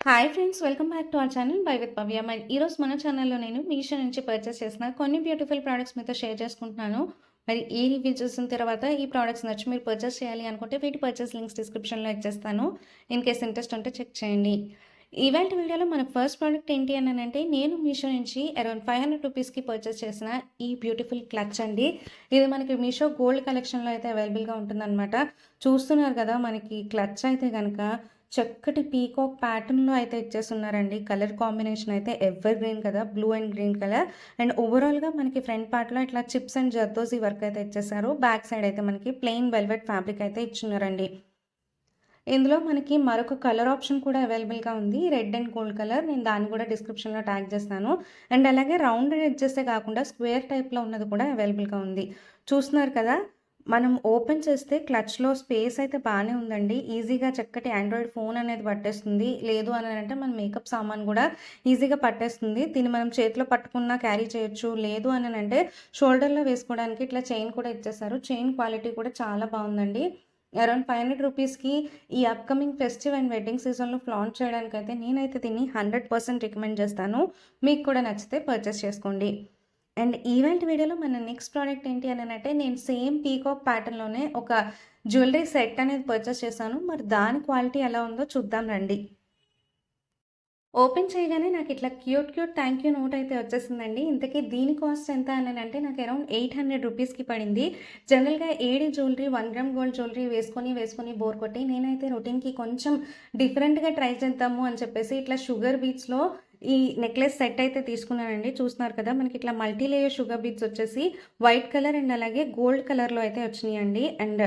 Hi friends, welcome back to our channel by with Bhavya. మరి ఈరోజు మన ఛానల్లో నేను మీషో నుంచి పర్చేస్ చేసిన కొన్ని బ్యూటిఫుల్ ప్రోడక్ట్స్ మీతో షేర్ చేసుకుంటున్నాను. మరి ఈ రివ్యూ చూసిన తర్వాత ఈ ప్రోడక్ట్స్ నచ్చి మీరు పర్చేస్ చేయాలి అనుకుంటే వీటి పర్చేస్ లింక్స్ డిస్క్రిప్షన్లో ఇచ్చేస్తాను. ఇన్ కేస్ ఇంట్రెస్ట్ ఉంటే చెక్ చేయండి. ఇవాళ వీడియోలో మన ఫస్ట్ ప్రోడక్ట్ ఏంటి అని అంటే నేను మీషో నుంచి అరౌండ్ 500 రూపీస్కి పర్చేస్ చేసిన ఈ బ్యూటిఫుల్ క్లచ్ అండి. ఇది మనకి మీషో గోల్డ్ కలెక్షన్లో అయితే అవైలబుల్గా ఉంటుందన్నమాట. చూస్తున్నారు కదా, మనకి క్లచ్ అయితే కనుక చక్కటి పీకాక్ ప్యాటర్న్లో అయితే ఇచ్చేస్తున్నారండి. కలర్ కాంబినేషన్ అయితే ఎవర్ గ్రీన్ కదా, blue and green colour. And ఓవరాల్గా మనకి ఫ్రంట్ పార్ట్లో ఇట్లా చిప్స్ అండ్ జర్దోసి వర్క్ అయితే ఇచ్చేసారు. బ్యాక్ సైడ్ అయితే మనకి ప్లెయిన్ వెల్వెట్ ఫ్యాబ్రిక్ అయితే ఇచ్చున్నారండి. ఇందులో మనకి మరొక కలర్ ఆప్షన్ కూడా అవైలబుల్గా ఉంది, రెడ్ అండ్ గోల్డ్ కలర్. నేను దాన్ని కూడా డిస్క్రిప్షన్లో ట్యాగ్ చేస్తాను. అండ్ అలాగే రౌండ్ ఎడ్జెసే కాకుండా స్క్వేర్ టైప్లో ఉన్నది కూడా అవైలబుల్గా ఉంది. చూస్తున్నారు కదా, మనం ఓపెన్ చేస్తే క్లచ్లో స్పేస్ అయితే బాగానే ఉందండి. ఈజీగా చక్కటి ఆండ్రాయిడ్ ఫోన్ అనేది పట్టేస్తుంది. లేదు అని అంటే మన మేకప్ సామాన్ కూడా ఈజీగా పట్టేస్తుంది. దీన్ని మనం చేతిలో పట్టుకున్నా క్యారీ చేయొచ్చు. లేదు అని అంటే షోల్డర్లో వేసుకోవడానికి ఇట్లా చైన్ కూడా ఇచ్చేసారు. చైన్ క్వాలిటీ కూడా చాలా బాగుందండి. అరౌండ్ 500 రూపీస్కి ఈ అప్కమింగ్ ఫెస్టివ్ అండ్ వెడ్డింగ్ సీజన్లో ఫ్లాంచ్ చేయడానికైతే నేనైతే దీన్ని 100% రికమెండ్ చేస్తాను. మీకు కూడా నచ్చితే పర్చేస్ చేసుకోండి. అండ్ ఈవెంట్ వీడియోలో మన నెక్స్ట్ ప్రోడక్ట్ ఏంటి అని అంటే నేను సేమ్ పీకాక్ ప్యాటర్న్లోనే ఒక జ్యువెలరీ సెట్ అనేది పర్చేస్ చేశాను. మరి దాని క్వాలిటీ ఎలా ఉందో చూద్దాం రండి. ఓపెన్ చేయగానే నాకు ఇట్లా క్యూట్ థ్యాంక్ యూ నోట్ అయితే వచ్చేసిందండి. ఇంతకీ దీని కాస్ట్ ఎంత అని అంటే నాకు అరౌండ్ 800 రూపీస్కి పడింది. జనరల్గా AD jewellery 1 gram gold jewellery వేసుకొని బోర్ కొట్టి నేనైతే రొటీన్కి కొంచెం డిఫరెంట్గా ట్రై చేద్దాము అని చెప్పేసి ఇట్లా షుగర్ బీట్స్లో ఈ నెక్లెస్ సెట్ అయితే తీసుకున్నానండి. చూస్తున్నారు కదా, మనకి ఇట్లా మల్టీ లేయర్ షుగర్ బీట్స్ వచ్చేసి వైట్ కలర్ అండ్ అలాగే గోల్డ్ కలర్లో అయితే వచ్చినాయండి. అండ్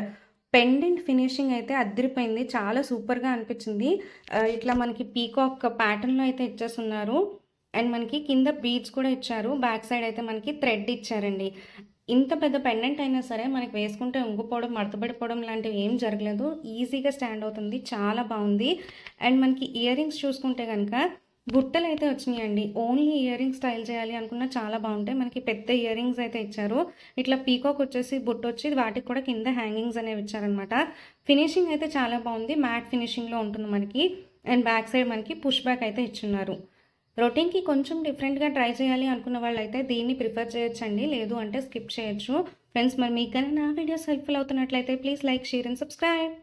పెండెంట్ ఫినిషింగ్ అయితే అదిరిపోయింది, చాలా సూపర్గా అనిపించింది. ఇట్లా మనకి పీకాక్ ప్యాటర్న్లో అయితే ఇచ్చేస్తున్నారు. అండ్ మనకి కింద బీడ్స్ కూడా ఇచ్చారు. బ్యాక్ సైడ్ అయితే మనకి థ్రెడ్ ఇచ్చారండి. ఇంత పెద్ద పెండెంట్ అయినా సరే మనకి వేసుకుంటే ఉంగిపోవడం, మడతపడిపోవడం లాంటివి ఏం జరగలేదు. ఈజీగా స్టాండ్ అవుతుంది, చాలా బాగుంది. అండ్ మనకి ఇయర్ రింగ్స్ చూసుకుంటే కనుక బుట్టలు అయితే వచ్చినాయండి. ఓన్లీ ఇయర్ రింగ్స్ స్టైల్ చేయాలి అనుకున్నా చాలా బాగుంటాయి. మనకి పెద్ద ఇయర్ రింగ్స్ అయితే ఇచ్చారు. ఇట్లా పీకాక్ వచ్చేసి బుట్ట వచ్చి వాటికి కూడా కింద హ్యాంగింగ్స్ అనేవి ఇచ్చారనమాట. ఫినిషింగ్ అయితే చాలా బాగుంది, మ్యాట్ ఫినిషింగ్లో ఉంటుంది మనకి. అండ్ బ్యాక్ సైడ్ మనకి పుష్ బ్యాక్ అయితే ఇచ్చున్నారు. రొటీన్కి కొంచెం డిఫరెంట్గా ట్రై చేయాలి అనుకున్న వాళ్ళు అయితే దీన్ని ప్రిఫర్ చేయొచ్చండి. లేదు అంటే స్కిప్ చేయొచ్చు. ఫ్రెండ్స్, మరి మీకు కానీ నా వీడియోస్ హెల్ప్ఫుల్ అవుతున్నట్లయితే please like, share and subscribe.